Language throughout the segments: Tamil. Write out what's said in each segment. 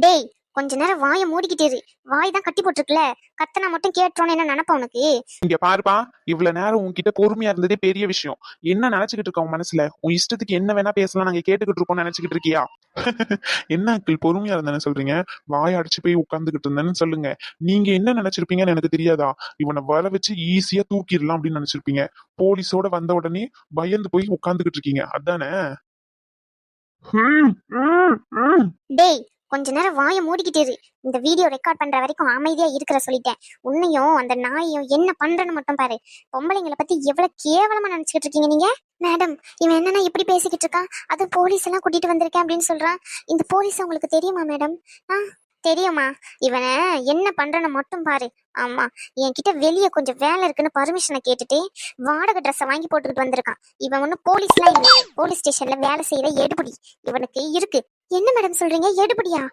டேய், கொஞ்ச நேரம் வாயை மூடிக்கிட்டே இரு. வாய் தான் கட்டி போட்டிருக்குல, கத்தனா மட்டும் கேட்டோன்னு என்ன நினைப்பா உனக்கு? இங்க பாருப்பா, இவ்வளவு நேரம் உன்கிட்ட பொறுமையா இருந்ததே பெரிய விஷயம். என்ன நினைச்சுக்கிட்டு இருக்க உன் மனசுல? உன் இஷ்டத்துக்கு என்ன வேணா பேசலாம், நாங்க கேட்டுக்கிட்டு இருக்கோம்னு நினைச்சுக்கிட்டு இருக்கியா? என்ன அங்கிள் பொறுமையா இருந்தேன்னு சொல்றீங்க? வாய அடிச்சு போய் உட்கார்ந்துகிட்டு இருந்தேன்னு சொல்லுங்க. நீங்க என்ன நினைச்சிருப்பீங்கன்னு எனக்கு தெரியாதா? இவனை வர வச்சு ஈஸியா தூக்கிடலாம் அப்படின்னு நினைச்சிருப்பீங்க. போலீஸோட வந்த உடனே பயந்து போய் உட்கார்ந்துகிட்டு இருக்கீங்க, அதானே? டேய், கொஞ்ச நேரம் வாயை மூடிக்கிட்டே இரு. இந்த வீடியோ ரெக்கார்ட் பண்ற வரைக்கும் அமைதியா இருக்கிற சொல்லிட்டேன். உன்னையும் அந்த நாயையும் என்ன பண்றேன்னு மட்டும் பாரு. பொம்பளைங்களை பத்தி எவ்வளவு கேவலமா நினைச்சுக்கிட்டு இருக்கீங்க நீங்க. மேடம், இவன் என்னன்னா இப்படி பேசிக்கிட்டு இருக்கான், அது போலீஸ் எல்லாம் கூட்டிட்டு வந்திருக்கேன் அப்படின்னு சொல்றான். இந்த போலீஸ் உங்களுக்கு தெரியுமா மேடம்? தெரியுமா? இவனை என்ன பண்றேன்னு மட்டும் பாரு. ஆமா, என்கிட்ட வெளியே கொஞ்சம் வேலை இருக்குன்னு பர்மிஷனை கேட்டுட்டு வாடகை ட்ரெஸ்ஸை வாங்கி போட்டுக்கிட்டு வந்திருக்கான். இவன் ஒன்னும் போலீஸ்லாம் இல்லை, போலீஸ் ஸ்டேஷன்ல வேலை செய்யற எடுபடி இவனுக்கு இருக்கு. என்ன மேடம் சொல்றீங்க, எடுபடியா?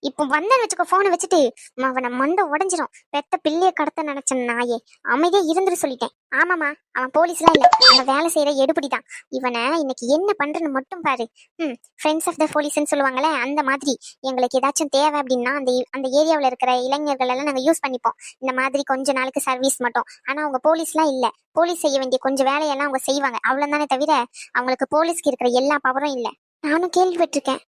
இப்போ வந்தேன்னு வச்சுக்கோ, போனை வச்சுட்டு அவனை மண்டை உடஞ்சிரும். பெத்த பிள்ளைய கடத்த நினைச்ச நாயே, அமைதியா இருந்துட்டு சொல்லிட்டேன். ஆமாமா, அவன் போலீஸ்லாம் இல்ல, அவன் வேலை செய்யற எடுபடிதான். இவனை இன்னைக்கு என்ன பண்றேன்னு மட்டும் பாரு. ஃப்ரெண்ட்ஸ் ஆஃப் த போலீஸ்ன்னு சொல்லுவாங்களே, அந்த மாதிரி எங்களுக்கு ஏதாச்சும் தேவை அப்படின்னா அந்த ஏரியாவில் இருக்கிற இளைஞர்கள் எல்லாம் நாங்க யூஸ் பண்ணிப்போம். இந்த மாதிரி கொஞ்ச நாளுக்கு சர்வீஸ் மட்டும். ஆனா அவங்க போலீஸ்லாம் இல்ல, போலீஸ் செய்ய வேண்டிய கொஞ்சம் வேலையெல்லாம் அவங்க செய்வாங்க, அவ்வளவுதானே தவிர அவங்களுக்கு போலீஸ்க்கு இருக்கிற எல்லா பவரும் இல்ல. நானும் கேள்விப்பட்டிருக்கேன்.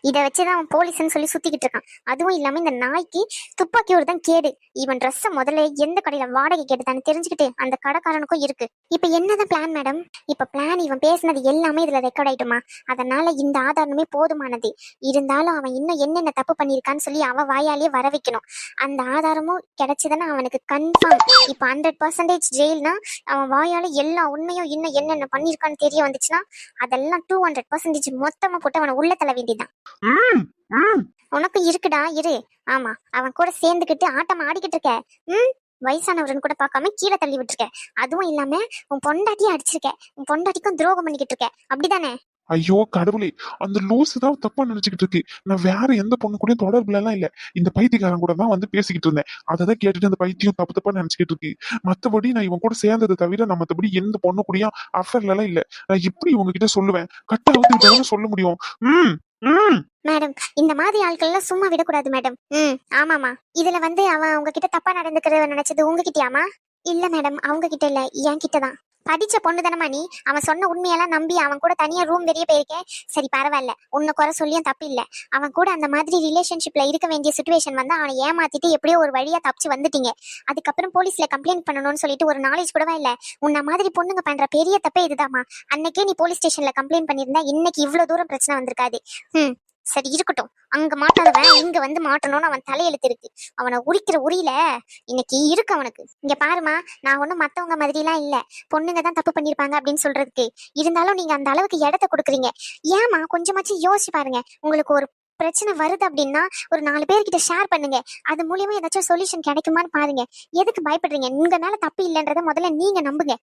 இதை வச்சுதான் அவன் போலீஸ்ன்னு சொல்லி சுத்திக்கிட்டு இருக்கான். அதுவும் இல்லாம இந்த நாய்க்கு துப்பாக்கியோடு தான் கேடு. இவன் ட்ரெஸ்ஸை முதல்ல எந்த கடையில வாடகை கேட்டுதான்னு தெரிஞ்சுக்கிட்டு அந்த கடைக்காரனுக்கும் இருக்கு. இப்ப என்னதான் பிளான் மேடம்? இப்ப பிளான், இவன் பேசினது எல்லாமே இதுல ரெக்கார்ட் ஆயிட்டுமா, அதனால இந்த ஆதாரமே போதுமானது. இருந்தாலும் அவன் இன்னும் என்னென்ன தப்பு பண்ணிருக்கான்னு சொல்லி அவன் வாயாலேயே வர வைக்கணும். அந்த ஆதாரமும் கிடைச்சதுன்னா அவனுக்கு கன்ஃபார்ம் இப்ப 100% ஜெயில்னா, அவன் வாயால எல்லா உண்மையும் இன்னும் என்னென்ன பண்ணிருக்கான்னு தெரிய வந்துச்சுன்னா அதெல்லாம் 200% மொத்தமா போட்டு அவனை உள்ள தள்ள வேண்டியதான். உனக்கு இருக்குடா, இரு. ஆமா, அவன் கூட சேர்ந்துக்கிட்டு ஆட்டம் ஆடிக்கிட்டு இருக்க. வயசானவரன் கூட பார்க்காம கீழே தள்ளி விட்டுருக்க. அதுவும் இல்லாம உன் பொண்டாட்டியும் அடிச்சிருக்க, உன் பொண்டாட்டிக்கும் துரோகம் பண்ணிக்கிட்டு இருக்க, அப்படிதானே? ஐயோ கடவுளே, அந்த லூசு தான் தப்பா நினைச்சுக்கிட்டு இருக்கு. நான் வேற எந்த பொண்ணு கூடயும் தொடர்புல எல்லாம் இல்ல, இந்த பைத்தியக்காரன் கூட தான் வந்து பேசிக்கிட்டு இருந்தேன். அததான் கேட்டுட்டு அந்த பைத்தியம் தப்பு தப்பா நினைச்சுக்கிட்டு இருக்கு. மத்தபடி நான் இவன் கூட சேர்ந்ததை தவிர நான் மத்தபடி எந்த பொண்ணு கூடயும் அஃபர்ல எல்லாம் இல்ல. நான் எப்படி உங்ககிட்ட சொல்லுவேன்? கட்ட அவுத்து சொல்ல முடியும். மேடம், இந்த மாதிரி ஆட்கள் எல்லாம் சும்மா விடக்கூடாது மேடம். ஆமாமா, இதுல அவன் உங்ககிட்ட தப்பா நடந்துக்கிறத நினைச்சது உங்ககிட்டயாமா? இல்ல மேடம், அவங்க கிட்ட இல்ல, என் கிட்டதான். படிச்ச பொண்ணு தானமா நீ? அவன் சொன்ன உண்மையெல்லாம் நம்பி அவன் கூட தனியா ரூம் வெளியே போயிருக்கேன். சரி பரவாயில்ல, உன்னை குறை சொல்லியும் தப்பு இல்ல. அவன் கூட அந்த மாதிரி ரிலேஷன்ஷிப்ல இருக்க வேண்டிய சுச்சுவேஷன் வந்து அவனை ஏமாத்திட்டு எப்படியோ ஒரு வழியா தப்பிச்சு வந்துட்டீங்க. அதுக்கப்புறம் போலீஸ்ல கம்ப்ளைண்ட் பண்ணணும்னு சொல்லிட்டு ஒரு நாலேஜ் கூடவா இல்ல. உன்ன மாதிரி பொண்ணுங்க பண்ற பெரிய தப்பே இதுதாமா. அன்னைக்கே நீ போலீஸ் ஸ்டேஷன்ல கம்ப்ளைண்ட் பண்ணியிருந்தா இன்னைக்கு இவ்வளவு தூரம் பிரச்சனை வந்திருக்காது. சரி இருக்கட்டும், அங்க மாட்டாதவன் இங்க வந்து மாட்டணும்னு அவன் தலையெழுத்து இருக்கு. அவனை உரிக்கிற உரியில இன்னைக்கு இருக்கு அவனுக்கு. இங்க பாருமா, நான் ஒண்ணும் மத்தவங்க மாதிரி எல்லாம் இல்ல, பொண்ணுங்க தான் தப்பு பண்ணிருப்பாங்க அப்படின்னு சொல்றதுக்கு. இருந்தாலும் நீங்க அந்த அளவுக்கு இடத்த கொடுக்குறீங்க. ஏமா, கொஞ்சமாச்சும் யோசிச்சு பாருங்க. உங்களுக்கு ஒரு பிரச்சனை வருது அப்படின்னா ஒரு 4 பேர்கிட்ட ஷேர் பண்ணுங்க. அது மூலியமா ஏதாச்சும் சொல்யூஷன் கிடைக்குமான்னு பாருங்க. எதுக்கு பயப்படுறீங்க? உங்க மேல தப்பு இல்லைன்றத முதல்ல நீங்க நம்புங்க.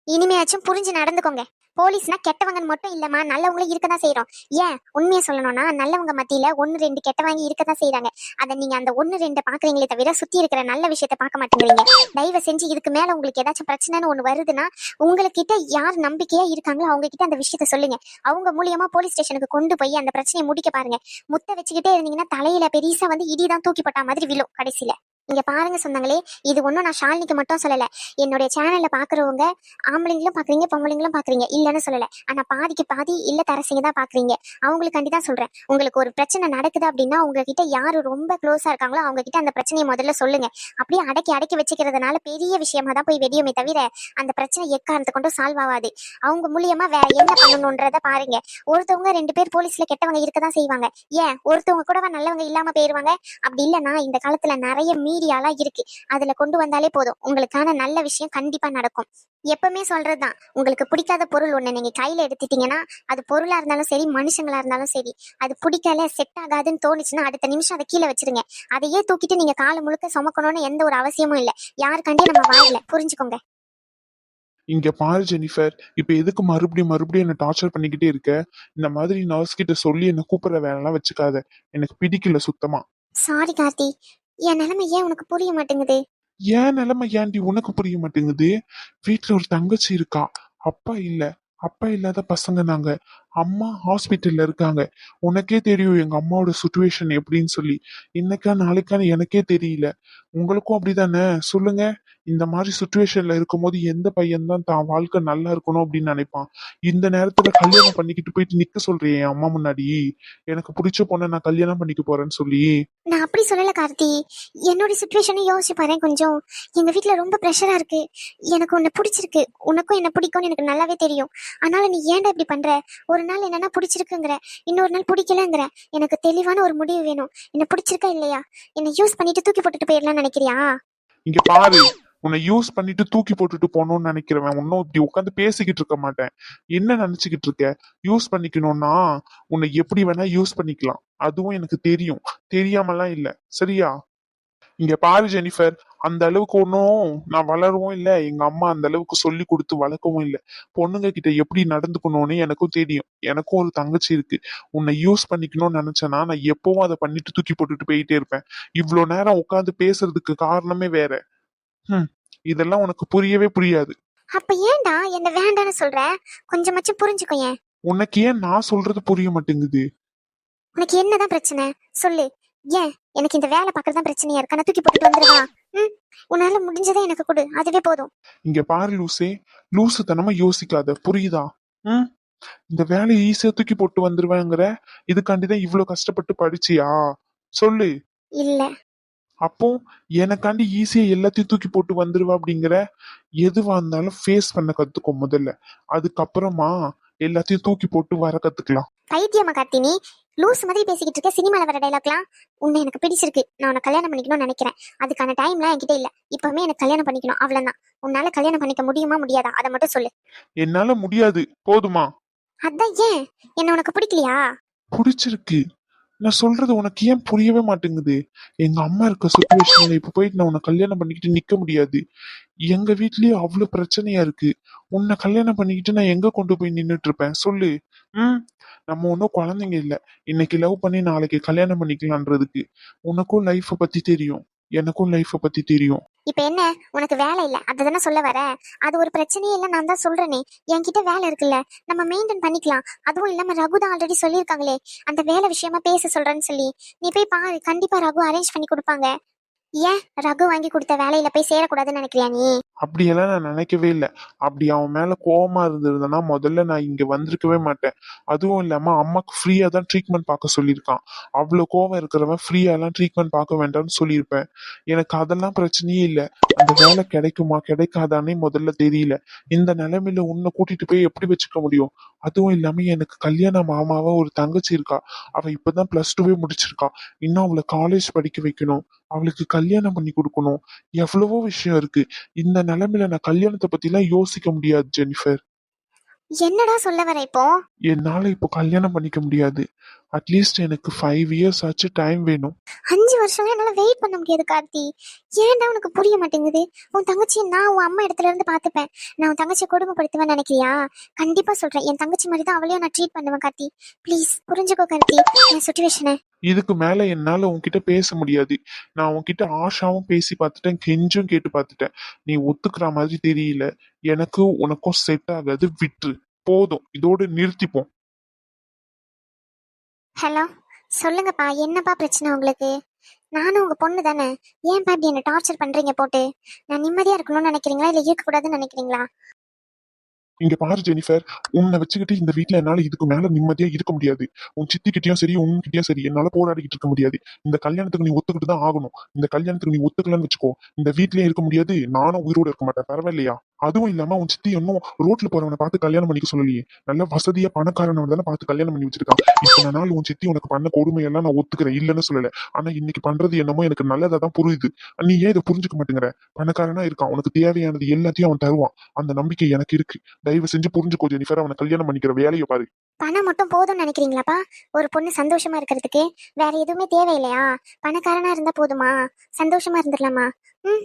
இனிமையாச்சும் புரிஞ்சு நடந்துக்கோங்க. போலீஸ்னா கெட்டவங்கன்னு மட்டும் இல்லம்மா, நல்லவங்களும் இருக்கதான் செய்யறோம். ஏன் உண்மையை சொல்லணும்னா நல்லவங்க மத்தியில 1-2 கெட்டவங்க இருக்கதான் செய்யறாங்க. அதை நீங்க அந்த 1-2 பாக்குறீங்களே தவிர சுத்தி இருக்கிற நல்ல விஷயத்த பார்க்க மாட்டேங்கிறீங்க. தயவு செஞ்சு இதுக்கு மேல உங்களுக்கு ஏதாச்சும் பிரச்சனைன்னு ஒண்ணு வருதுன்னா உங்ககிட்ட யார் நம்பிக்கையா இருக்காங்களோ அவங்க கிட்ட அந்த விஷயத்த சொல்லுங்க. அவங்க மூலியமா போலீஸ் ஸ்டேஷனுக்கு கொண்டு போய் அந்த பிரச்சனையை முடிக்க பாருங்க. முத்த வச்சுக்கிட்டே இருந்தீங்கன்னா தலையில பெருசா வந்து இடிதான் தூக்கி போட்ட மாதிரி விழும் கடைசியில. இங்க பாருங்க சொன்னாங்களே, இது ஒன்றும் நான் ஷாலினிக்கு மட்டும் சொல்லலை. என்னுடைய சேனல்ல பாக்குறவங்க ஆம்பளைங்களும் பாக்குறீங்க, பொம்பளைங்களும் பாக்குறீங்க, இல்லைன்னு சொல்லலை. ஆனா பாதிக்கு பாதி இல்ல தரசிங்க தான் பாக்குறீங்க. அவங்களுக்காண்டி தான் சொல்றேன். உங்களுக்கு ஒரு பிரச்சனை நடக்குது அப்படின்னா உங்ககிட்ட யாரு ரொம்ப க்ளோஸா இருக்காங்களோ அவங்க கிட்ட அந்த பிரச்சனையை முதல்ல சொல்லுங்க. அப்படியே அடக்கி அடக்கி வச்சுக்கிறதுனால பெரிய விஷயமா தான் போய் வெடியுமே தவிர அந்த பிரச்சனை எக்காரணத்தை கொண்டும் சால்வ் ஆகாது. அவங்க மூலியமா வேற என்ன பண்ணணும்ன்றத பாருங்க. ஒருத்தவங்க 2 பேர் போலீஸ்ல கெட்டவங்க இருக்கதான் செய்வாங்க. ஏன் ஒருத்தவங்க கூட நல்லவங்க இல்லாம போயிருவாங்க? அப்படி இல்லைன்னா இந்த காலத்துல நிறைய மீடியாலாம் இருக்கு, அதுல கொண்டு வந்தாலே போதும், உங்களுக்கான நல்ல விஷயம் கண்டிப்பா நடக்கும். எப்பவுமே சொல்றதுதான், உங்களுக்கு பிடிக்காத பொருள் ஒண்ணு நீங்க கையில எடுத்துட்டீங்கன்னா அது பொருளா இருந்தாலும் சரி, மனுஷங்களா இருந்தாலும் சரி, அது பிடிக்கல செட் ஆகாதுன்னு தோணுச்சுன்னா அடுத்த நிமிஷம் அதை கீழே வச்சிருங்க. அதையே தூக்கிட்டு நீங்க காலை முழுக்க சுமக்கணும்னு எந்த ஒரு அவசியமும் இல்லை. யாருக்காண்டியும் நம்ம வாழல, புரிஞ்சுக்கோங்க. இங்க பாரு ஜெனிஃபர், இப்ப எதுக்கு மறுபடியும் என்ன டார்ச்சர் பண்ணிக்கிட்டே இருக்க? இந்த மாதிரி நர்ஸ் கிட்ட சொல்லி என்ன கூப்பிடுற வேலைலாம் வச்சுக்காத, எனக்கு பிடிக்கல சுத்தமா. சாரி கார்த்தி, என் நிலைமை ஏன் உனக்கு புரிய மாட்டேங்குது? ஏன் நிலைமை ஏன்டி உனக்கு புரிய மாட்டேங்குது? வீட்டுல ஒரு தங்கச்சி இருக்கா, அப்பா இல்ல. அப்பா இல்லாத பசங்க நாங்க. அம்மா ஹாஸ்பிட்டல்ல இருக்காங்க. உனக்கே தெரியும் எங்க அம்மாவோட சுச்சுவேஷன் எப்படின்னு சொல்லி. இன்னைக்கா நாளைக்கான்னு எனக்கே தெரியல. உங்களுக்கும் அப்படிதானே? சொல்லுங்க. இந்த மாதிரி சுச்சுவேஷன்ல இருக்கும்போது எந்த பையன் தான் தான் வாழ்க்கை நல்லா இருக்கணும் அப்படின்னு நினைப்பான்? இந்த நேரத்துல கல்யாணம் பண்ணிக்கிட்டு போயிட்டு நிக்க சொல்றியே என் அம்மா முன்னாடி, எனக்கு பிடிச்ச பொண்ணை நான் கல்யாணம் பண்ணிக்க போறேன்னு சொல்லி. நான் அப்படி சொல்லல கார்த்தி. என்னோட சுச்சுவேஷனை யோசிச்சு பாரு கொஞ்சம். எங்க வீட்ல ரொம்ப ப்ரெஷரா இருக்கு. எனக்கு உன்னை பிடிச்சிருக்கு, உனக்கும் என்ன பிடிக்கும்னு எனக்கு நல்லாவே தெரியும். அதனால நீ ஏன்டா இப்படி பண்ற? ஒரு நாள் என்னன்னா பிடிச்சிருக்குங்கிற, இன்னொரு நாள் பிடிக்கலங்கிற. எனக்கு தெளிவான ஒரு முடிவு வேணும். என்ன பிடிச்சிருக்கா இல்லையா? என்னை யூஸ் பண்ணிட்டு தூக்கி போட்டுட்டு போயிடலாம்னு நினைக்கிறியா? இங்க பாரு, உன்னை யூஸ் பண்ணிட்டு தூக்கி போட்டுட்டு போகணும்னு நினைக்கிறவன் இன்னும் இப்படி உட்காந்து பேசிக்கிட்டு இருக்க மாட்டேன். என்ன நினைச்சுக்கிட்டு இருக்க? யூஸ் பண்ணிக்கணும்னா உன்னை எப்படி வேணா யூஸ் பண்ணிக்கலாம், அதுவும் எனக்கு தெரியும். தெரியாமலாம் இல்ல, சரியா? இங்க பாரு ஜெனிஃபர், அந்த அளவுக்கு ஒன்றும் நான் வளரவும் இல்லை, எங்க அம்மா அந்த அளவுக்கு சொல்லி கொடுத்து வளர்க்கவும் இல்லை. பொண்ணுங்க கிட்ட எப்படி நடந்துக்கணும்னு எனக்கும் தெரியும். எனக்கும் ஒரு தங்கச்சி இருக்கு. உன்னை யூஸ் பண்ணிக்கணும்னு நினைச்சேன்னா நான் எப்பவும் அதை பண்ணிட்டு தூக்கி போட்டுட்டு போயிட்டே இருப்பேன். இவ்வளோ நேரம் உட்காந்து பேசுறதுக்கு காரணமே வேற. ஹம், இதெல்லாம் உனக்கு புரியவே புரியாது. அப்ப ஏன்டா என்ன வேண்டான்னு சொல்ற? கொஞ்சமாச்சும் புரிஞ்சுக்கோயேன். உனக்கு ஏன் நான் சொல்றது புரிய மாட்டேங்குது? உனக்கு என்னதான் பிரச்சனை சொல்லு. ஏன் எனக்கு இந்த வேலை பார்க்கறது தான் பிரச்சனையா இருக்கு? நான் தூக்கி போட்டுட்டு வந்துருவா? ம், உன்னால முடிஞ்சதை எனக்கு கொடு, அதுவே போதும். இங்க பாரு லூசே, லூசுத்தனமா யோசிக்காத, புரியுதா? ம், இந்த வேலையை ஈஸியா தூக்கி போட்டு வந்துருவேங்கிற? இதுக்காண்டிதான் இவ்வளவு கஷ்டப்பட்டு படிச்சியா? சொல்லு. இல்ல. அப்போ எனக்காண்டி ஈஸியா எல்லாத்தையும் தூக்கி போட்டு வந்துருவா அப்படிங்கிற? எதுவா இருந்தாலும் ஃபேஸ் பண்ண கத்துக்கோ முதல்ல, அதுக்கப்புறமா எல்லாத்தையும் தூக்கி போட்டு வர கத்துக்கலாம். பைத்தியமா கார்த்தினி? லூஸ் மாதிரி பேசிக்கிட்டு இருக்க. சினிமால வர டைலாக்லாம் உன்னை எனக்கு பிடிச்சிருக்கு, நான் உன்னை கல்யாணம் பண்ணிக்கணும்னு நினைக்கிறேன். அதுக்கான டைம்லாம் என்கிட்ட இல்ல. இப்பவுமே எனக்கு கல்யாணம் பண்ணிக்கணும், அவ்வளவுதான். உன்னால கல்யாணம் பண்ணிக்க முடியுமா முடியாதா அதை மட்டும் சொல்லு. என்னால முடியாது, போதுமா? அதான் ஏன்? என்ன உனக்கு பிடிக்கலையா? புடிச்சிருக்கு. நான் சொல்றது உனக்கு ஏன் புரியவே மாட்டேங்குது? எங்க அம்மா இருக்க சுச்சுவேஷன்ல இப்ப போயிட்டு நான் உன்னை கல்யாணம் பண்ணிக்கிட்டு நிக்க முடியாது. எங்க வீட்லயே அவ்வளவு பிரச்சனையா இருக்கு. உன்னை கல்யாணம் பண்ணிக்கிட்டு நான் எங்க கொண்டு போய் நின்னுட்டு இருப்பேன் சொல்லு? ம், நம்ம ஒன்னும் குழந்தைங்க இல்ல. இன்னைக்கு லவ் பண்ணி நாளைக்கு கல்யாணம் பண்ணிக்கலான்றதுக்கு. உனக்கும் லைஃப பத்தி தெரியும், எனக்கும் லைஃப பத்தி தெரியும். இப்ப என்ன, உனக்கு வேலை இல்ல அதுதானே சொல்ல வர? அது ஒரு பிரச்சனையே இல்ல, நான் தான் சொல்றேனே. என்கிட்ட வேலை இருக்குல்ல, நம்ம மெயின்டைன் பண்ணிக்கலாம். அதுவும் இல்லாம ரகு தான் ஆல்ரெடி சொல்லியிருக்காங்களே அந்த வேலை விஷயமா பேச சொல்றேன்னு சொல்லி. நீ போய் பாரு, கண்டிப்பா ரகு அரேஞ்ச் பண்ணி கொடுப்பாங்க. ஏன் ரகு வாங்கி கொடுத்த வேலையில போய் சேரக்கூடாதுன்னு நினைக்கிறியா நீ? அப்படியெல்லாம் நான் நினைக்கவே இல்லை. அப்படி அவன் மேல கோவமா இருந்திருந்தேன்னா முதல்ல நான் இங்க வந்திருக்கவே மாட்டேன். அதுவும் இல்லாம அம்மாக்கு ஃப்ரீயா தான் ட்ரீட்மெண்ட் பார்க்க சொல்லியிருக்கான். அவ்வளவு கோவம் இருக்கிறவன் ஃப்ரீயா எல்லாம் ட்ரீட்மெண்ட் பார்க்க வேண்டாம்னு சொல்லியிருப்பேன். எனக்கு அதெல்லாம் பிரச்சனையே இல்லை. அந்த வேலை கிடைக்குமா கிடைக்காதானே முதல்ல தெரியல. இந்த நிலைமையில உன்னை கூட்டிட்டு போய் எப்படி வச்சுக்க முடியும்? அதுவும் இல்லாம எனக்கு கல்யாண மாமாவா ஒரு தங்கச்சி இருக்கா. அவ இப்பதான் +2 முடிச்சிருக்கா. இன்னும் அவளை காலேஜ் படிக்க வைக்கணும், அவளுக்கு கல்யாணம் பண்ணி கொடுக்கணும். எவ்வளவோ விஷயம் இருக்கு. இந்த நிலைமையில நான் கல்யாணத்தை பத்தி எல்லாம் யோசிக்க முடியாது ஜெனிஃபர். என்னடா சொல்ல வர இப்போ? என்னால இப்போ கல்யாணம் பண்ணிக்க முடியாது. அட்லீஸ்ட் எனக்கு 5 இயர்ஸ் ஆச்சு டைம் வேணும். 5 வருஷம் என்னால வெயிட் பண்ண முடியாது கார்த்தி. ஏன்டா உனக்கு புரிய மாட்டேங்குது? உன் தங்கச்சி நான் உன் அம்மா இடத்துல இருந்து பாத்துப்பேன். நான் உன் தங்கச்சியை கொடுமைப்படுத்துவேன்னு நினைக்கிறியா? கண்டிப்பா சொல்றேன், என் தங்கச்சி மாதிரி தான் அவளையும் நான் ட்ரீட் பண்ணுவேன் கார்த்தி. ப்ளீஸ் புரிஞ்சுக்கோ கார்த்தி என் சுச்சுவேஷனை. இதுக்கு மேல என்னால உன்கிட்ட பேச முடியாது. நான் உன்கிட்ட ஆஷாவும் பேசி பார்த்துட்டேன், கெஞ்சும் கேட்டு பார்த்துட்டேன். நீ ஒத்துக்கிற மாதிரி தெரியல. எனக்கு உனக்கும் செட் ஆகாது, விட்டுரு. போதும், இதோட நிறுத்திப்போம். ஹலோ, சொல்லுங்கப்பா, என்னப்பா பிரச்சனை உங்களுக்கு? நானும் உங்க பொண்ணு தானே. ஏன்ப்பா இப்படி என்ன டார்ச்சர் பண்றீங்க போட்டு? நான் நிம்மதியா இருக்கணும்னு நினைக்கிறீங்களா இல்ல இருக்கக்கூடாதுன்னு நினைக்கிறீங்களா? இங்க பாரு ஜெனிஃபர், உன்னை வச்சுக்கிட்டு இந்த வீட்ல என்னால இதுக்கு மேல நிம்மதியா இருக்க முடியாது. உன் சித்தி கிட்டயும் சரி, உன்கிட்டயும் சரி, என்னால போராடிக்கிட்டு இருக்க முடியாது. இந்த கல்யாணத்துக்கு நீ ஒத்துக்கிட்டு தான் ஆகணும். இந்த கல்யாணத்துக்கு நீ ஒத்துக்கலன்னு வச்சுக்கோ, இந்த வீட்லயே இருக்க முடியாது, நானும் உயிரோட இருக்க மாட்டேன். பரவாயில்லையா? அதுவும் இல்லாம உன் சித்தி இன்னும் ரோட்ல போறவனை பார்த்து கல்யாணம் பண்ணிக்க சொல்லலையே. நல்ல வசதியா பணக்காரனவன் தானே பார்த்து கல்யாணம் பண்ணி வச்சிருக்கான். இத்தனை நாள் உன் சித்தி உனக்கு பண்ண கொடுமையெல்லாம் நான் ஒத்துக்கிறேன், இல்லைன்னு சொல்லல. ஆனா இன்னைக்கு பண்றது என்னமோ எனக்கு நல்லதா தான் புரியுது. நீ ஏன் இதை புரிஞ்சுக்க மாட்டேங்கிற? பணக்காரனா இருக்கான், உனக்கு தேவையானது எல்லாத்தையும் அவன் தருவான். அந்த நம்பிக்கை எனக்கு இருக்கு. தயவு செஞ்சு புரிஞ்சுக்கோ ஜெனிஃபர், அவனை கல்யாணம் பண்ணிக்கிற வேலையை பாரு. பணம் மட்டும் போதும்னு நினைக்கிறீங்களாப்பா? ஒரு பொண்ணு சந்தோஷமா இருக்கிறதுக்கு வேற எதுவுமே தேவையில்லையா? பணக்காரனா இருந்தா போதுமா? சந்தோஷமா இருந்துடலாமா? ம்,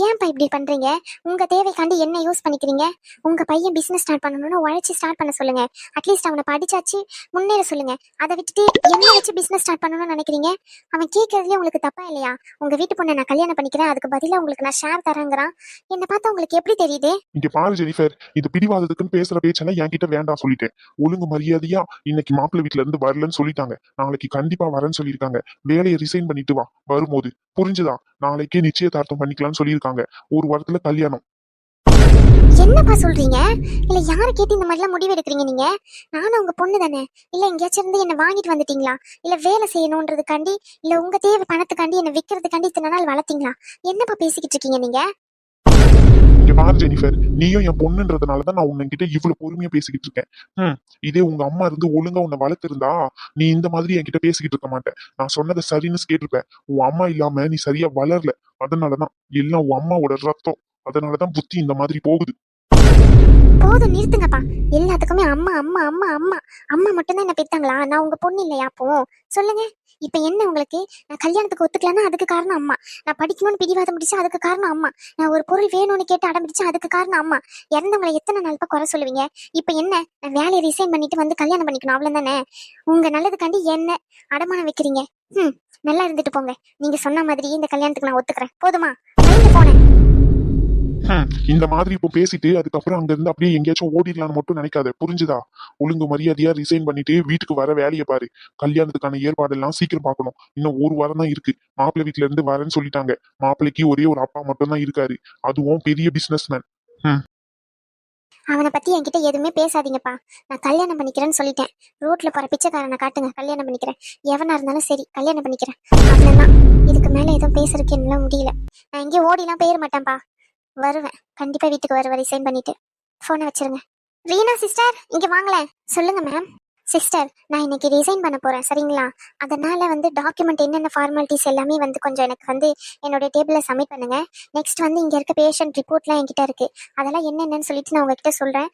ஏன்ப்பா இப்படி பண்றீங்க? உங்க தேவைக்காண்டி என்ன யூஸ் பண்ணிக்கிறீங்க? உங்க பையன் பிசினஸ் ஸ்டார்ட் பண்ணணும்னு உழைச்சி ஸ்டார்ட் பண்ண சொல்லுங்க. அட்லீஸ்ட் அவனை படிச்சாச்சு முன்னேற சொல்லுங்க. அதை விட்டுட்டு என்ன வச்சு பிசினஸ் ஸ்டார்ட் பண்ணணும்னு நினைக்கிறீங்க? அவன் கேட்கறதுலயே உங்களுக்கு தப்பா இல்லையா? உங்க வீட்டு பொண்ணை நான் கல்யாணம் பண்ணிக்கிறேன், அதுக்கு பதிலா உங்களுக்கு நான் ஷேர் தரேங்கிறான். என்ன பார்த்தா உங்களுக்கு எப்படி தெரியுது? இங்க பாரு ஜெனிஃபர், இது பிடிவாதத்துக்குன்னு பேசுற பேச்செல்லாம் என்கிட்ட வேண்டாம் சொல்லிட்டேன். ஒழுங்கு மரியாதையா இன்னைக்கு மாப்பிள்ளை வீட்ல இருந்து வரலன்னு சொல்லிட்டாங்க. நாளைக்கு கண்டிப்பா வரேன்னு சொல்லியிருக்காங்க. வேலையை ரிசைன் பண்ணிட்டு வா வரும்போது. புரிஞ்சுதா? நாளைக்கே நிச்சயதார்த்தம் பண்ணிக்கலாம்னு சொல்லியிருக்காங்க. ஒரு வாரத்துல கல்யாணம். என்னப்பா சொல்றீங்க? இல்ல யாரை கேட்டு இந்த மாதிரிலாம் முடிவு எடுக்கிறீங்க நீங்க? நானும் உங்க பொண்ணு தானே. இல்ல எங்கேயாச்சும் இருந்து என்ன வாங்கிட்டு வந்துட்டீங்களா? இல்ல வேலை செய்யணும்ன்றதுக்காண்டி, இல்ல உங்க தேவை பணத்துக்காண்டி என்ன விக்கிறதுக்காண்டி இத்தனை நாள் வளர்த்தீங்களா? என்னப்பா பேசிக்கிட்டு இருக்கீங்க நீங்க? இங்க பாரு ஜெனிஃபர், நீயும் என் பொண்ணுன்றதுனாலதான் நான் உன்கிட்ட இவ்வளவு பொறுமையா பேசிக்கிட்டு இருக்கேன். இதே உங்க அம்மா இருந்து ஒழுங்கா உன்னை வளர்த்திருந்தா நீ இந்த மாதிரி என்கிட்ட பேசிக்கிட்டு இருக்க மாட்டேன். நான் சொன்னதை சரின்னு கேட்டிருப்பேன். உன் அம்மா இல்லாம நீ சரியா வளரல. அதனாலதான் எல்லாம் உன் அம்மாவோட ரத்தம். அதனாலதான் புத்தி இந்த மாதிரி போகுது. போதும் நிறுத்துங்கப்பா. எல்லாத்துக்குமே அம்மா அம்மா அம்மா அம்மா அம்மா மட்டும்தான் என்ன பெத்தாங்களா? நான் உங்க பொண்ணு இல்லையா அப்போ? சொல்லுங்க. இப்ப என்ன உங்களுக்கு? நான் கல்யாணத்துக்கு ஒத்துக்கலன்னா அதுக்கு காரணம் அம்மா. நான் படிக்கணும்னு பிடிவாதம் பிடிச்சா அதுக்கு காரணம் அம்மா. நான் ஒரு பொருள் வேணும்னு கேட்டு அடம் பிடிச்சா அதுக்கு காரணம் அம்மா. இறந்தவங்களை எத்தனை நாள்ப்பா குறை சொல்லுவீங்க? இப்ப என்ன? நான் வேலையை ரிசைன் பண்ணிட்டு வந்து கல்யாணம் பண்ணிக்கணும் அவ்வளவுதானே? உங்க நல்லதுக்காண்டி என்ன அடமானம் வைக்கிறீங்க? நல்லா இருந்துட்டு போங்க. நீங்க சொன்ன மாதிரி இந்த கல்யாணத்துக்கு நான் ஒத்துக்கிறேன். போதுமா? வைங்க போனேன். இந்த மாதிரி இப்போ பேசிட்டு அதுக்கப்புறம் அங்க இருந்து அப்படியே எங்கேயாச்சும் ஓடிடலாம்னு மட்டும் நினைக்காத. புரிஞ்சுதா? ஒழுங்கு மரியாதையா ரிசைன் பண்ணிட்டு வீட்டுக்கு வர வேலையை பாரு. கல்யாணத்துக்கான ஏற்பாடெல்லாம் சீக்கிரம் பார்க்கணும். இன்னும் ஒரு வாரம் தான் இருக்கு. மாப்பிள்ளை வீட்டுல இருந்து வரேன்னு சொல்லிட்டாங்க. மாப்பிள்ளைக்கு ஒரே ஒரு அப்பா மட்டும் தான் இருக்காரு. அதுவும் பெரிய பிசினஸ் மேன். அவனை பத்தி என்கிட்ட எதுவுமே பேசாதீங்கப்பா. நான் கல்யாணம் பண்ணிக்கிறேன்னு சொல்லிட்டேன். ரோட்ல போற பிச்சைக்காரனை காட்டுங்க, கல்யாணம் பண்ணிக்கிறேன். எவனா இருந்தாலும் சரி, கல்யாணம் பண்ணிக்கிறேன். அவ்வளவுதான். இதுக்கு மேல எதுவும் பேசுறதுக்கு என்னால முடியல. நான் எங்கேயும் ஓடிலாம் போயிட மாட்டேன்ப்பா. வருவேன். கண்டிப்பா வீட்டுக்கு வருவேன் ரிசைன் பண்ணிட்டு. போனை வச்சிருங்க. ரீனா சிஸ்டர், இங்க வாங்களேன். சொல்லுங்க மேம். சிஸ்டர், நான் இன்னைக்கு ரிசைன் பண்ண போறேன், சரிங்களா? அதனால டாக்குமெண்ட் என்னென்ன ஃபார்மாலிட்டிஸ் எல்லாமே கொஞ்சம் எனக்கு என்னோட டேபிள்ல சப்மிட் பண்ணுங்க. நெக்ஸ்ட் இங்க இருக்க பேஷண்ட் ரிப்போர்ட்லாம் என்கிட்ட இருக்கு. அதெல்லாம் என்னென்னு சொல்லிட்டு நான் உங்ககிட்ட சொல்றேன்.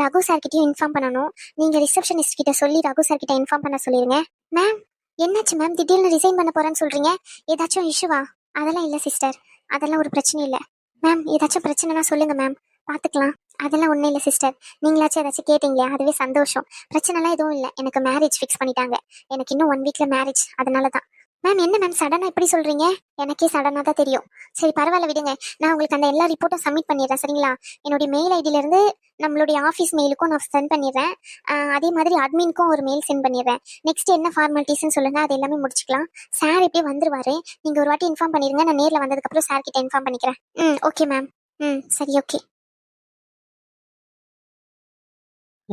ரகு சார் கிட்டயும் இன்ஃபார்ம் பண்ணணும். நீங்க ரிசப்ஷனிஸ்ட் கிட்ட சொல்லி ரகு சார் கிட்ட இன்ஃபார்ம் பண்ண சொல்லிருங்க. மேம், என்னாச்சு மேம்? திடீர்னு ரிசைன் பண்ண போறேன்னு சொல்றீங்க. ஏதாச்சும் இஷ்யூவா? அதெல்லாம் இல்ல சிஸ்டர். அதெல்லாம் ஒரு பிரச்சனை இல்ல. மேம், ஏதாச்சும் பிரச்சனைனா சொல்லுங்க மேம், பாத்துக்கலாம். அதெல்லாம் ஒன்றும் இல்லை சிஸ்டர். நீங்களாச்சும் ஏதாச்சும் கேட்டீங்களே, அதுவே சந்தோஷம். பிரச்சனைலாம் எதுவும் இல்லை. எனக்கு மேரேஜ் ஃபிக்ஸ் பண்ணிட்டாங்க. எனக்கு இன்னும் 1 வீக்ல மேரேஜ். அதனால தான். மேம், என்ன மேம் சடனாக இப்படி சொல்றீங்க? எனக்கே சடனாக தான் தெரியும். சரி, பரவாயில்ல விடுங்க. நான் உங்களுக்கு அந்த எல்லா ரிப்போர்ட்டும் சப்மிட் பண்ணிடுறேன், சரிங்களா? என்னுடைய மெயில் ஐடியிலேருந்து நம்மளுடைய ஆஃபீஸ் மெயிலுக்கும் நான் சென்ட் பண்ணிடுறேன். அதே மாதிரி அட்மின்க்கும் ஒரு மெயில் சென்ட் பண்ணிடுறேன். நெக்ஸ்ட் என்ன ஃபார்மாலிட்டிஸ்ன்னு சொல்லுங்க, அது எல்லாமே முடிச்சுக்கலாம். சார் இப்படியே வந்துருவாரு. நீங்கள் ஒரு வாட்டி இன்ஃபார்ம் பண்ணிடுங்க. நான் நேரில் வந்ததுக்கப்புறம் சார் கிட்ட இன்ஃபார்ம் பண்ணிக்கிறேன். Okay ma'am. சரி, ஓகே.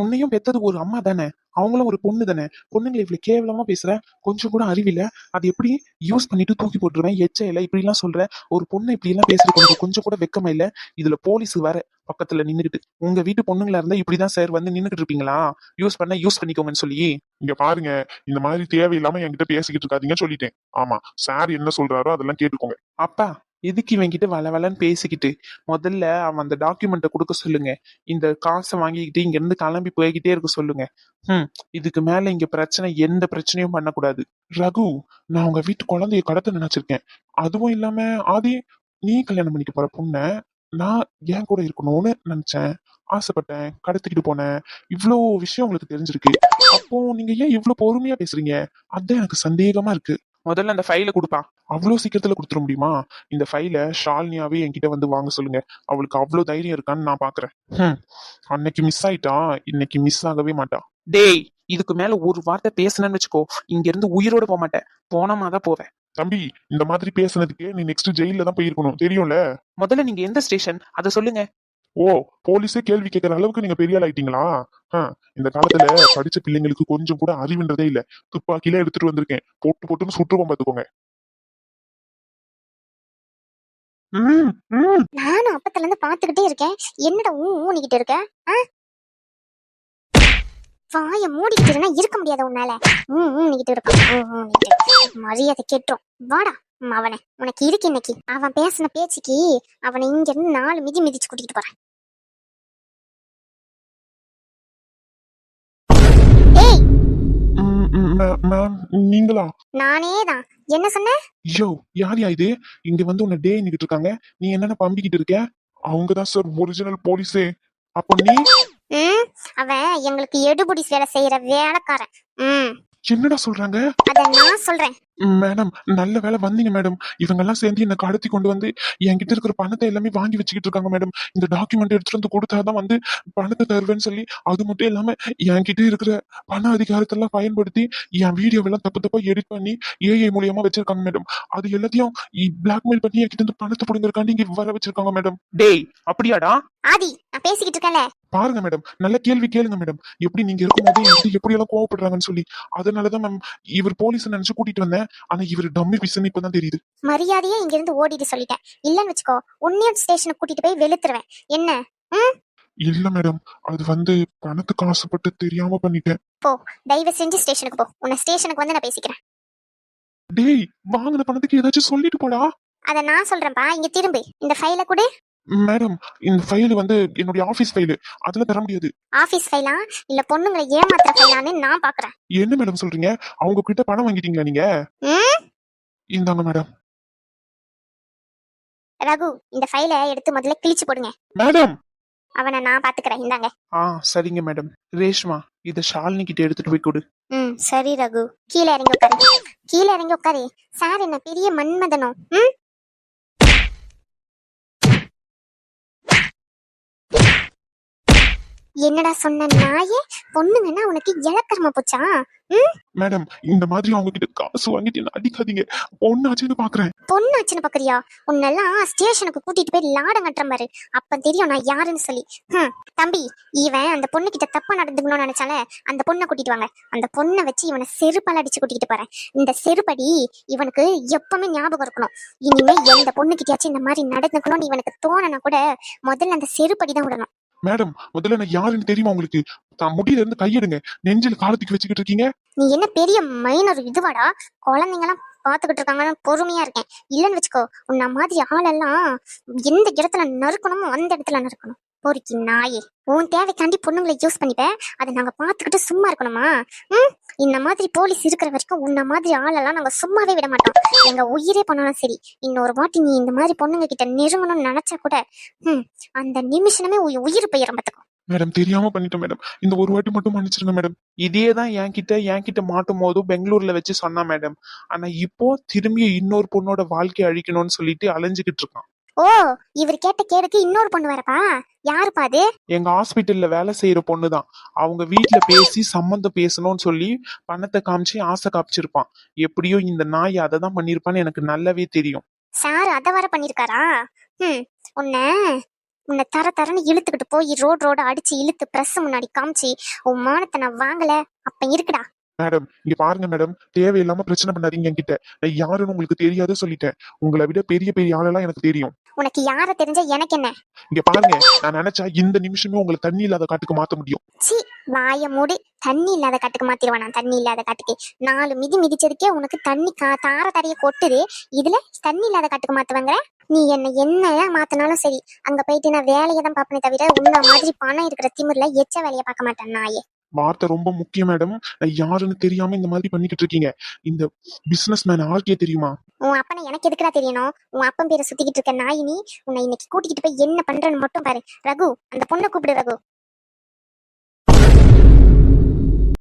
உன்னையும் பெத்தது ஒரு அம்மா தானே, அவங்களும் ஒரு பொண்ணு தானே. பொண்ணுங்களை இவ்வளவு கேவலமா பேசுற? கொஞ்சம் கூட அறிவில்ல? அது எப்படி யூஸ் பண்ணிட்டு தூக்கி போட்டுருவேன், எச்சையில இப்படி எல்லாம் சொல்ற? ஒரு பொண்ணு இப்படி எல்லாம் பேசுறது உனக்கு கொஞ்சம் கூட வெக்கமா இல்ல? இதுல போலீஸ் வேற பக்கத்துல நின்னுக்கிட்டு. உங்க வீட்டு பொண்ணுங்களா இருந்தா இப்படிதான் சார் நின்னுக்கிட்டு இருப்பீங்களா? யூஸ் பண்ணிக்கோங்கன்னு சொல்லி. இங்க பாருங்க, இந்த மாதிரி தேவையில்லாம என்கிட்ட பேசிக்கிட்டு இருக்காதீங்கன்னு சொல்லிட்டேன். ஆமா, சார் என்ன சொல்றாரோ அதெல்லாம் கேட்டுக்கோங்க. அப்பா, எதுக்கு இவங்கிட்ட வளவலன்னு பேசிக்கிட்டு? முதல்ல அவன் அந்த டாக்குமெண்ட்டை கொடுக்க சொல்லுங்க. இந்த காசை வாங்கிக்கிட்டு இங்க இருந்து கிளம்பி போய்கிட்டே இருக்க சொல்லுங்க. இதுக்கு மேல இங்க பிரச்சனை, எந்த பிரச்சனையும் பண்ணக்கூடாது. ரகு, நான் உங்க வீட்டு குழந்தைய கடத்த நினைச்சிருக்கேன். அதுவும் இல்லாம ஆதி, நீ கல்யாணம் பண்ணிக்க போற பொண்ண நான் என் கூட இருக்கணும்னு நினைச்சேன், ஆசைப்பட்டேன், கடத்திக்கிட்டு போனேன். இவ்வளோ விஷயம் உங்களுக்கு தெரிஞ்சிருக்கு. அப்போ நீங்க ஏன் இவ்வளவு பொறுமையா பேசுறீங்க? அதான் எனக்கு சந்தேகமா இருக்கு. முதல்ல அந்த ஃபைலை கொடுப்பா. அவ்வளோ சீக்கிரத்துல கொடுத்துட முடியுமா? இந்த ஃபைலை ஷாலினியாவே என்கிட்ட வாங்க சொல்லுங்க. அவளுக்கு அவ்வளோ தைரியம் இருக்கான்னு நான் பாக்குறேன். அன்னைக்கு மிஸ் ஆயிட்டா, இன்னைக்கு மிஸ் ஆகவே மாட்டா. டேய், இதுக்கு மேல ஒரு வார்த்தை பேசணும்னு வச்சுக்கோ, இங்க இருந்து உயிரோட போக மாட்டேன். போனமாதான் போவேன். தம்பி, இந்த மாதிரி பேசுனதுக்கு நீ நெக்ஸ்ட் ஜெயில தான் போயிருக்கணும், தெரியும்ல? முதல்ல நீங்க எந்த ஸ்டேஷன் அதை சொல்லுங்க. ஓ, போலீஸே கேள்வி கேட்கற அளவுக்கு நீங்க பெரிய ஆள் ஆயிட்டீங்களா? இந்த காலத்துல படிச்ச பிள்ளைங்களுக்கு கொஞ்சம் கூட அறிவுன்றதே இல்ல. துப்பாக்கியில எடுத்துட்டு வந்திருக்கேன், போட்டுன்னு சுற்றுவோம் பாத்துக்கோங்க. நானும் அப்பத்துல இருந்து பாத்துக்கிட்டே இருக்கேன். என்னடா ஊனிக்கிட்டு இருக்க? வாய மூடிக்கிட்டு இருக்க முடியாத உன்னால. ஊனிக்கிட்டு இருக்கான். மரியாதை கேட்டோம். வாடா அவனை, உனக்கு இருக்கு இன்னைக்கு. அவன் பேசின பேச்சுக்கு அவனை இங்க இருந்து 4 மிதி மிதிச்சு கூட்டிட்டு போறேன். நீங்களா? நானே தான். என்ன சொன்ன? யோ, யார் இது? இங்க வந்து உன்னை டே நிக்கிட்டு இருக்காங்க. நீ என்னென்ன பம்பிக்கிட்டு இருக்க? அவங்கதான் சார் ஒரிஜினல் போலீஸே. அப்ப நீ ம் அவன் எங்களுக்கு எடுபுடி வேலை செய்யற வேலைக்காரன். என்னடா சொல்றாங்க? அத நான் சொல்றேன். மேடம், நல்ல வேலை வந்தீங்க மேடம். இவங்க எல்லாம் சேர்ந்து என்ன கடத்தி கொண்டு வந்து என்கிட்ட இருக்கிற பணத்தை எல்லாமே வாங்கி வச்சுக்கிட்டு இருக்காங்க மேடம். இந்த டாக்குமெண்ட் எடுத்துட்டு வந்து கொடுத்தாதான் வந்து பணத்தை தருவேன்னு சொல்லி, அது மட்டும் இல்லாம என்கிட்ட இருக்கிற பண அதிகாரத்தெல்லாம் பயன்படுத்தி என் வீடியோவெல்லாம் தப்பு தப்பா எடிட் பண்ணி ஏஐ மூலியமா வச்சிருக்காங்க மேடம். அது எல்லாத்தையும் பிளாக்மெயில் பண்ணி என்கிட்ட இருந்து பணத்தை பிடுங்கிறக்காண்டி இங்க வர வச்சிருக்காங்க மேடம். டேய், அப்படியாடா? ஆதி, நான் பேசிக்கிட்டு இருக்கேன்ல. பாருங்க மேடம், நல்ல கேள்வி கேளுங்க மேடம். எப்படி நீங்க இருக்கும்போது என்கிட்ட எப்படி எல்லாம் கோவப்படுறாங்கன்னு சொல்லி. அதனாலதான் மேம் இவர் போலீஸ் நினைச்சு கூட்டிட்டு வந்தேன். ஆனா இவர் டம்மி பிசன் இப்பதான் தெரியுது. மரியாதையே இங்க இருந்து ஓடிட்டு சொல்லிட்டேன். இல்லன்னு வச்சுக்கோ, உன்னையும் ஸ்டேஷனுக்கு கூட்டிட்டு போய் வெளுத்துருவேன். என்ன? இல்ல மேடம், அது வந்து பணத்துக்கு ஆசைப்பட்டு தெரியாம பண்ணிட்டேன். போ, தயவு செஞ்சு ஸ்டேஷனுக்கு போ. உன்னை ஸ்டேஷனுக்கு வந்து நான் பேசிக்கிறேன். டேய், வாங்கின பணத்துக்கு ஏதாச்சும் சொல்லிட்டு போடா. அத நான் சொல்றேன்ப்பா. இங்க திரும்பு. இந்த ஃபைல கொடு. மேடம், இந்த ஃபைல் வந்து என்னுடைய ஆபீஸ் ஃபைல். அதுல தர முடியாது. ஆபீஸ் ஃபைலா இல்ல பொண்ணுங்களை ஏமாத்துற ஃபைலான்னு நான் பாக்குறேன். என்ன மேடம் சொல்றீங்க? அவங்க கிட்ட பணம் வாங்கிட்டீங்களா நீங்க? இந்தாங்க மேடம். ரகு, இந்த ஃபைலை எடுத்து முதல்ல கிழிச்சு போடுங்க. மேடம், அவனை நான் பாத்துக்கிறேன். இந்தாங்க. சரிங்க மேடம். ரேஷ்மா, இத ஷாலினி கிட்ட எடுத்துட்டு போய் கொடு. சரி ரகு. கீழே இறங்கி உட்காரு. கீழே இறங்கி உட்காரு. சார் என்ன பெரிய மன்மதனோ? என்னடா சொன்ன நாயே? பொண்ணுங்கன்னா உனக்கு இலக்கரமா போச்சா? மேடம், இந்த மாதிரி அவங்க கிட்ட காசு வாங்கிட்டு என்ன அடிக்காதீங்க. பொண்ணாச்சுன்னு பாக்குறேன். பொண்ணாச்சுன்னு பாக்குறியா? உன்னெல்லாம் ஸ்டேஷனுக்கு கூட்டிட்டு போய் லாடம் கட்டுற பாரு. அப்ப தெரியும் நான் யாருன்னு சொல்லி. தம்பி, இவன் அந்த பொண்ணு கிட்ட தப்பா நடந்துக்கணும்னு நினைச்சால அந்த பொண்ணை கூட்டிட்டு வாங்க. அந்த பொண்ணை வச்சு இவனை செருப்பால் அடிச்சு கூட்டிட்டு போறேன். இந்த செருப்படி இவனுக்கு எப்பவுமே ஞாபகம் இருக்கணும். இனிமே எந்த பொண்ணு கிட்டயாச்சும் இந்த மாதிரி நடந்துக்கணும்னு இவனுக்கு தோணுனா கூட முதல்ல அந்த செருப்படி தான் விடணும். மேடம், முதல்ல நான் யாருன்னு தெரியுமா உங்களுக்கு? தான் முடியில இருந்து கையெடுங்க. நெஞ்சில காலத்துக்கு வச்சுக்கிட்டு இருக்கீங்க. நீ என்ன பெரிய மைனர் இதுவாடா? குழந்தைங்க எல்லாம் பாத்துக்கிட்டு இருக்காங்கன்னு பொறுமையா இருக்கேன். இல்லன்னு வச்சுக்கோ, உன்ன மாதிரி ஆளெல்லாம் எந்த இடத்துல நறுக்கணுமோ அந்த இடத்துல நறுக்கணும். பொறுக்கி நாயே, உன் தேவைக்காண்டி பொண்ணுங்களை யூஸ் பண்ணிப்பேன். அதை நாங்க பாத்துக்கிட்டு சும்மா இருக்கணுமா? இந்த மாதிரி போலீஸ் இருக்கிற வரைக்கும் உன்ன மாதிரி ஆளெல்லாம் நாங்க சும்மாவே விட மாட்டோம். எங்க உயிரே பண்ணாலும் சரி, இன்னொரு வாட்டி நீ இந்த மாதிரி பொண்ணுங்க கிட்ட நெருங்கணும்னு நினைச்சா கூட அந்த நிமிஷமே உயிர் போயிடும். பாத்துக்கோ மேடம், தெரியாம பண்ணிட்டேன் மேடம். இந்த ஒரு வாட்டி மட்டும் மன்னிச்சிருங்க மேடம். இதேதான் என்கிட்ட மாட்டும் போதும் பெங்களூர்ல வச்சு சொன்னா மேடம். ஆனா இப்போ திரும்பி இன்னொரு பொண்ணோட வாழ்க்கையை அழிக்கணும்னு சொல்லிட்டு அலைஞ்சுக்கிட்டு இருக்கான். ஓ, இவர் கேட்ட கேடுக்கு இன்னொரு பொண்ணு வரப்பா? யாருப்பா அது? எங்க ஹாஸ்பிட்டல்ல வேலை செய்யற பொண்ணுதான். அவங்க வீட்டுல பேசி சம்மந்தம் பேசணும்னு சொல்லி பணத்தை காமிச்சு ஆசை காமிச்சிருப்பான். எப்படியோ இந்த நாய் அதை தான் பண்ணிருப்பான்னு எனக்கு நல்லாவே தெரியும். சார் அத வர பண்ணிருக்காரா? உன்னை தரன்னு இழுத்துக்கிட்டு போய் ரோட அடிச்சு இழுத்து பிரஸ் முன்னாடி காமிச்சு உன் மானத்தை நான் வாங்கல அப்ப இருக்குடா. மேடம், இங்க பாருங்க மேடம், தேவையில்லாம பிரச்சனை பண்ணாதீங்க என்கிட்ட. நான் யாருன்னு உங்களுக்கு தெரியாது சொல்லிட்டேன். உங்களை விட பெரிய பெரிய ஆளெல்லாம் எனக்கு தெரியும். உனக்கு யார தெரிஞ்ச எனக்கு என்ன? இங்க பாருங்க, நான் நினைச்சா இந்த நிமிஷமே உங்களை தண்ணி இல்லாத காட்டுக்கு மாத்த முடியும். சி, வாய மூடு. தண்ணி இல்லாத காட்டுக்கு மாத்திருவான் நான்? தண்ணி இல்லாத காட்டுக்கு 4 மிதி மிதிச்சதுக்கே உனக்கு தண்ணி தார தரைய கொட்டுது. இதுல தண்ணி இல்லாத காட்டுக்கு மாத்துவாங்க? நீ என்ன மாத்தினாலும் சரி, அங்க போயிட்டு நான் வேலையை தான் பாப்பனே தவிர உன்ன மாதிரி பணம் இருக்கிற திமிர்ல எச்ச வேலையை பார்க்க மாட்டேன் நாயே. வார்த்தை ரொம்ப முக்கியம் மேடம். யாருன்னு தெரியாம இந்த மாதிரி பண்ணிக்கிட்டு இருக்கீங்க. இந்த பிசினஸ் மேன் ஆர்கே தெரியுமா? உன் அப்பனை எனக்கு எதுக்குடா தெரியணும்? உன் அப்பன் பேரை சுத்திக்கிட்டு இருக்க நாயினி. உன்னை இன்னைக்கு கூட்டிக்கிட்டு போய் என்ன பண்றேன்னு மட்டும் பாரு. ரகு, அந்த பொண்ணை கூப்பிடு. ரகு,